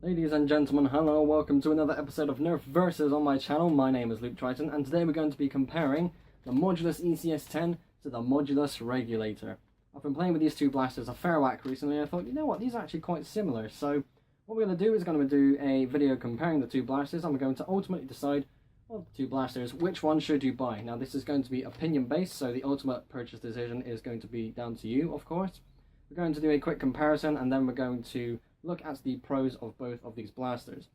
Ladies and gentlemen, hello, welcome to another episode of Nerf Versus on my channel. My name is Luke Triton, and today we're going to be comparing the Modulus ECS-10 to the Modulus Regulator. I've been playing with these two blasters a fair whack recently, and I thought, you know what, these are actually quite similar. So what we're going to do is going to do a video comparing the two blasters, and we're going to ultimately decide, of the two blasters, which one should you buy. Now this is going to be opinion based, so the ultimate purchase decision is going to be down to you, of course. We're going to do a quick comparison, and then we're going to look at the pros of both of these blasters.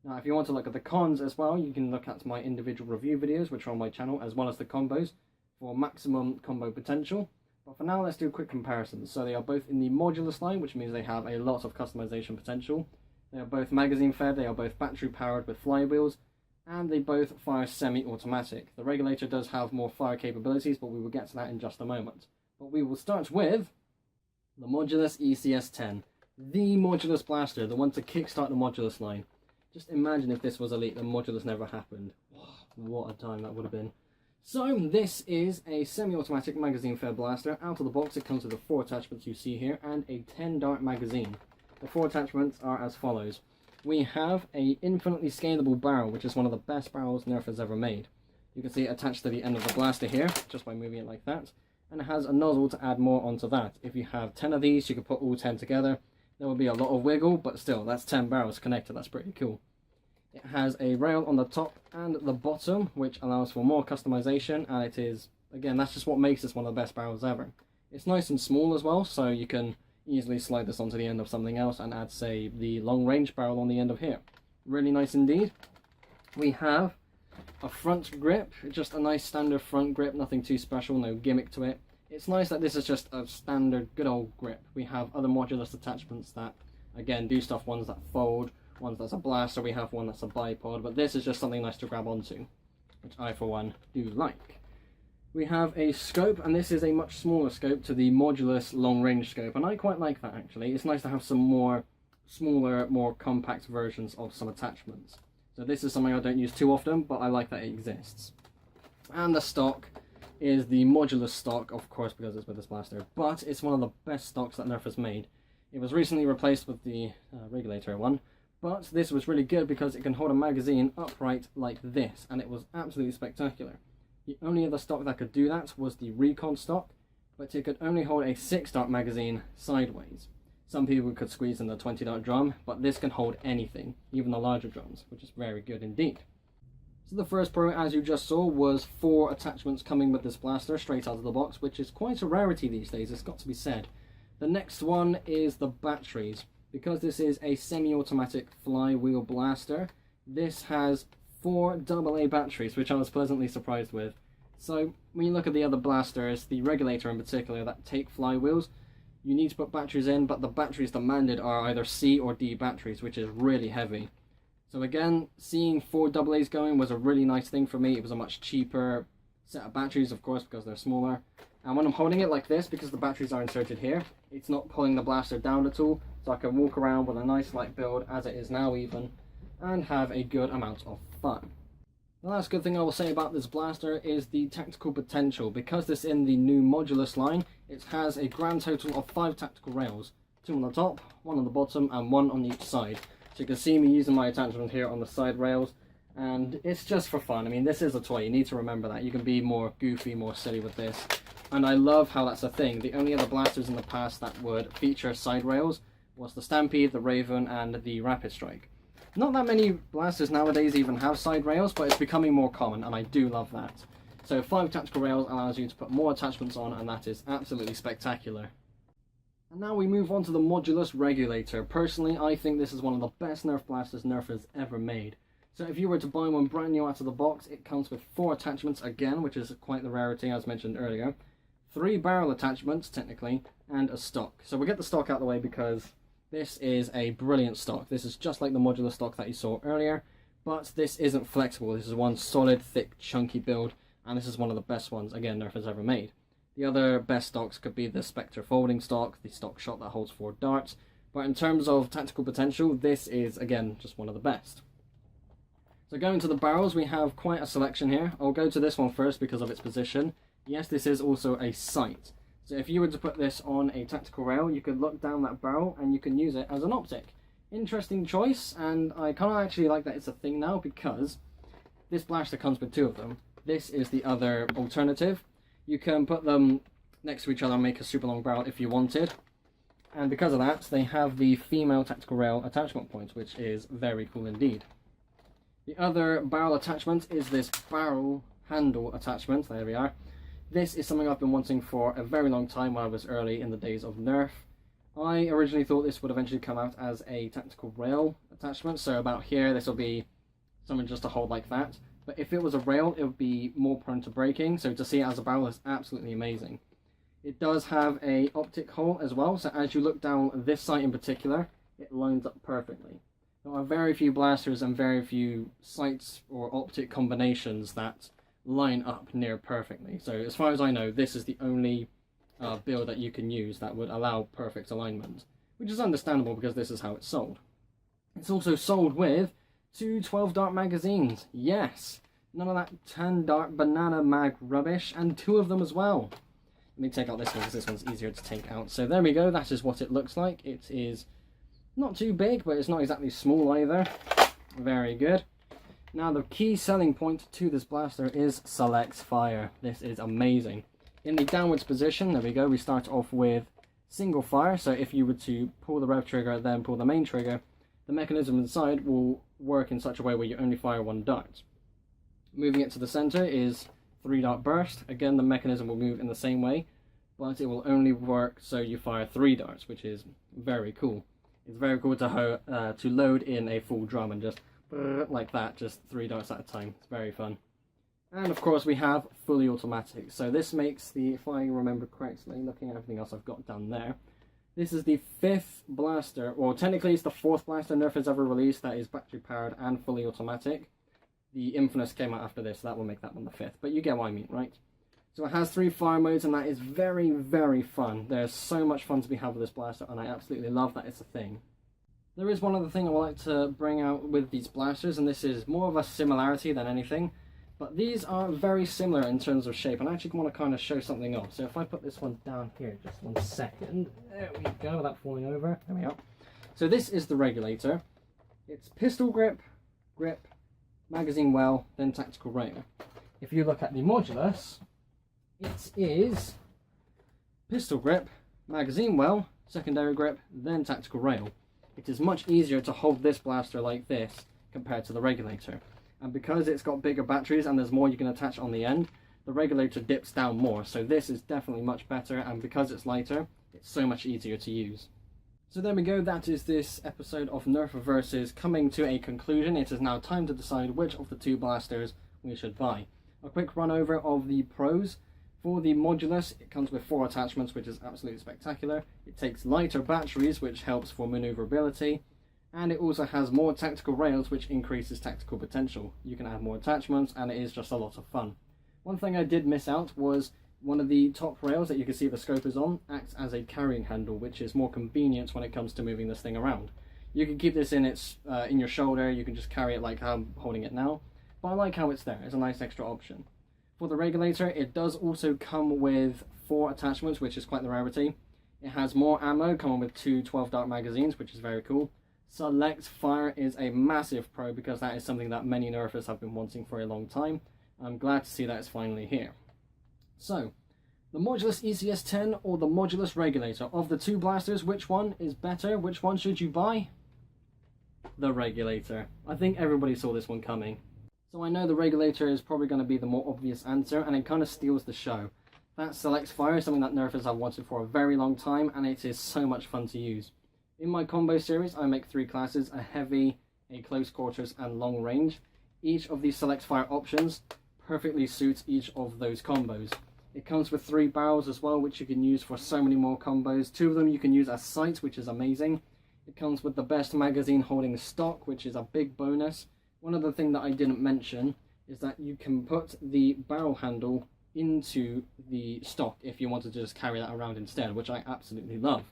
Now if you want to look at the cons as well, you can look at my individual review videos which are on my channel, as well as the combos for maximum combo potential. But for now, let's do a quick comparison. So they are both in the Modulus line, which means they have a lot of customization potential. They are both magazine fed, they are both battery powered with flywheels, and they both fire semi-automatic. The Regulator does have more fire capabilities, but we will get to that in just a moment. But we will start with the Modulus ECS-10. The Modulus blaster, the one to kickstart the Modulus line. Just imagine if this was Elite and Modulus never happened. What a time that would have been. So this is a semi-automatic magazine-fed blaster. Out of the box it comes with the 4 attachments you see here and a 10-dart magazine. The 4 attachments are as follows. We have a infinitely scalable barrel, which is one of the best barrels Nerf has ever made. You can see it attached to the end of the blaster here, just by moving it like that. And it has a nozzle to add more onto that. If you have 10 of these, you can put all 10 together. There will be a lot of wiggle, but still, that's 10 barrels connected. That's pretty cool. It has a rail on the top and the bottom, which allows for more customization, and it is, again, that's just what makes this one of the best barrels ever. It's nice and small as well, so you can easily slide this onto the end of something else and add, say, the long-range barrel on the end of here. Really nice indeed. We have a front grip, just a nice standard front grip, nothing too special, no gimmick to it. It's nice that this is just a standard good old grip. We have other Modulus attachments that, again, do stuff, ones that fold, ones that's a blaster, we have one that's a bipod, but this is just something nice to grab onto, which I, for one, do like. We have a scope, and this is a much smaller scope to the Modulus long-range scope, and I quite like that, actually. It's nice to have some more smaller, more compact versions of some attachments. So this is something I don't use too often, but I like that it exists. And the stock is the Modulus stock, of course, because it's with this blaster, but it's one of the best stocks that Nerf has made. It was recently replaced with the Regulator one, but this was really good because it can hold a magazine upright like this, and it was absolutely spectacular. The only other stock that could do that was the Recon stock, but it could only hold a 6-dart magazine sideways. Some people could squeeze in the 20-dart drum, but this can hold anything, even the larger drums, which is very good indeed. So the first pro, as you just saw, was 4 attachments coming with this blaster straight out of the box, which is quite a rarity these days, it's got to be said. The next one is the batteries. Because this is a semi-automatic flywheel blaster, this has 4 AA batteries, which I was pleasantly surprised with. So when you look at the other blasters, the Regulator in particular, that take flywheels, you need to put batteries in, but the batteries demanded are either C or D batteries, which is really heavy. So again, seeing 4 AA's going was a really nice thing for me. It was a much cheaper set of batteries, of course, because they're smaller. And when I'm holding it like this, because the batteries are inserted here, it's not pulling the blaster down at all. So I can walk around with a nice light build, as it is now even, and have a good amount of fun. The last good thing I will say about this blaster is the tactical potential. Because this is in the new Modulus line, it has a grand total of 5 tactical rails. 2 on the top, 1 on the bottom, and 1 on each side. So you can see me using my attachment here on the side rails, and it's just for fun. I mean, this is a toy, you need to remember that. You can be more goofy, more silly with this. And I love how that's a thing. The only other blasters in the past that would feature side rails was the Stampede, the Raven, and the Rapid Strike. Not that many blasters nowadays even have side rails, but it's becoming more common, and I do love that. So 5 tactical rails allows you to put more attachments on, and that is absolutely spectacular. And now we move on to the Modulus Regulator. Personally, I think this is one of the best Nerf blasters Nerf has ever made. So if you were to buy one brand new out of the box, it comes with 4 attachments again, which is quite the rarity as mentioned earlier. 3 barrel attachments, technically, and a stock. So we'll get the stock out of the way because this is a brilliant stock. This is just like the Modulus stock that you saw earlier, but this isn't flexible. This is one solid, thick, chunky build, and this is one of the best ones, again, Nerf has ever made. The other best stocks could be the Spectre folding stock, the stock shot that holds 4 darts, but in terms of tactical potential, this is, again, just one of the best. So going to the barrels, we have quite a selection here. I'll go to this one first because of its position. Yes, this is also a sight. So if you were to put this on a tactical rail, you could look down that barrel and you can use it as an optic. Interesting choice, and I kind of actually like that it's a thing now because this blaster comes with two of them. This is the other alternative. You can put them next to each other and make a super long barrel if you wanted. And because of that, they have the female tactical rail attachment point, which is very cool indeed. The other barrel attachment is this barrel handle attachment. There we are. This is something I've been wanting for a very long time when I was early in the days of Nerf. I originally thought this would eventually come out as a tactical rail attachment, so about here this will be something just to hold like that. But if it was a rail, it would be more prone to breaking, so to see it as a barrel is absolutely amazing. It does have a optic hole as well, so as you look down this site in particular, it lines up perfectly. There are very few blasters and very few sights or optic combinations that line up near perfectly. So as far as I know, this is the only build that you can use that would allow perfect alignment, which is understandable because this is how it's sold. It's also sold with two 12-dart magazines. Yes, none of that 10-dart banana mag rubbish, and two of them as well. Let me take out this one because this one's easier to take out. So there we go, that is what it looks like. It is not too big, but it's not exactly small either. Very good. Now the key selling point to this blaster is select fire. This is amazing. In the downwards position, there we go, we start off with single fire. So if you were to pull the rev trigger, then pull the main trigger, the mechanism inside will work in such a way where you only fire one dart. Moving it to the center is 3-dart burst. Again, the mechanism will move in the same way, but it will only work so you fire 3 darts, which is very cool. It's very cool to load in a full drum and just like that, just 3 darts at a time. It's very fun. And of course we have fully automatic. So this makes the, if I remember correctly, looking at everything else I've got down there, this is the 5th blaster, or technically it's the 4th blaster Nerf has ever released that is battery powered and fully automatic. The Infamous came out after this, so that will make that one the 5th. But you get what I mean, right? So it has 3 fire modes, and that is very, very fun. There's so much fun to be had with this blaster, and I absolutely love that it's a thing. There is one other thing I would like to bring out with these blasters, and this is more of a similarity than anything. But these are very similar in terms of shape, and I actually want to kind of show something else. So if I put this one down here, just 1 second. There we go, without falling over. There we are. So this is the Regulator. It's pistol grip, magazine well, then tactical rail. If you look at the Modulus, it is pistol grip, magazine well, secondary grip, then tactical rail. It is much easier to hold this blaster like this compared to the Regulator. And because it's got bigger batteries and there's more you can attach on the end, the Regulator dips down more. So this is definitely much better, and because it's lighter, it's so much easier to use. So there we go, that is this episode of Nerf Versus coming to a conclusion. It is now time to decide which of the two blasters we should buy. A quick run over of the pros. For the Modulus, it comes with 4 attachments, which is absolutely spectacular. It takes lighter batteries, which helps for maneuverability. And it also has more tactical rails, which increases tactical potential. You can add more attachments, and it is just a lot of fun. One thing I did miss out was one of the top rails that you can see the scope is on acts as a carrying handle, which is more convenient when it comes to moving this thing around. You can keep this in in your shoulder, you can just carry it like how I'm holding it now, but I like how it's there. It's a nice extra option. For the Regulator, it does also come with 4 attachments, which is quite the rarity. It has more ammo, coming with 2 12-dart magazines, which is very cool. Select fire is a massive pro because that is something that many Nerfers have been wanting for a long time. I'm glad to see that it's finally here. So, the Modulus ECS-10 or the Modulus Regulator? Of the two blasters, which one is better? Which one should you buy? The Regulator. I think everybody saw this one coming. So I know the Regulator is probably going to be the more obvious answer, and it kind of steals the show. That Select Fire is something that Nerfers have wanted for a very long time, and it is so much fun to use. In my combo series, I make 3 classes, a heavy, a close quarters, and long range. Each of these Select Fire options perfectly suits each of those combos. It comes with 3 barrels as well, which you can use for so many more combos. 2 of them you can use as sights, which is amazing. It comes with the best magazine holding stock, which is a big bonus. One other thing that I didn't mention is that you can put the barrel handle into the stock if you wanted to just carry that around instead, which I absolutely love.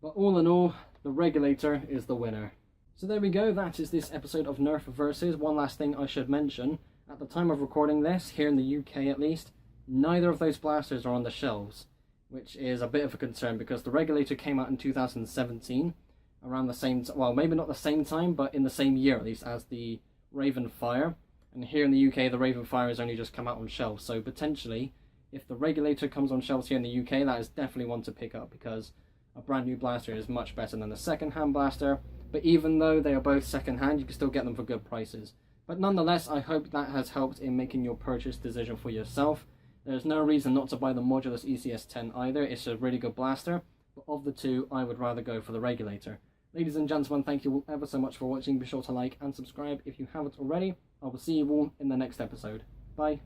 But all in all, the Regulator is the winner. So there we go, that is this episode of Nerf Versus. One last thing I should mention, at the time of recording this, here in the UK at least, neither of those blasters are on the shelves, which is a bit of a concern because the Regulator came out in 2017, around the same well, maybe not the same time, but in the same year at least as the Raven Fire. And here in the UK, the Raven Fire has only just come out on shelves, so potentially, if the Regulator comes on shelves here in the UK, that is definitely one to pick up, because a brand new blaster is much better than a second-hand blaster. But even though they are both second-hand, you can still get them for good prices. But nonetheless, I hope that has helped in making your purchase decision for yourself. There's no reason not to buy the Modulus ECS-10 either. It's a really good blaster, but of the two, I would rather go for the Regulator. Ladies and gentlemen, thank you all ever so much for watching. Be sure to like and subscribe if you haven't already. I will see you all in the next episode. Bye.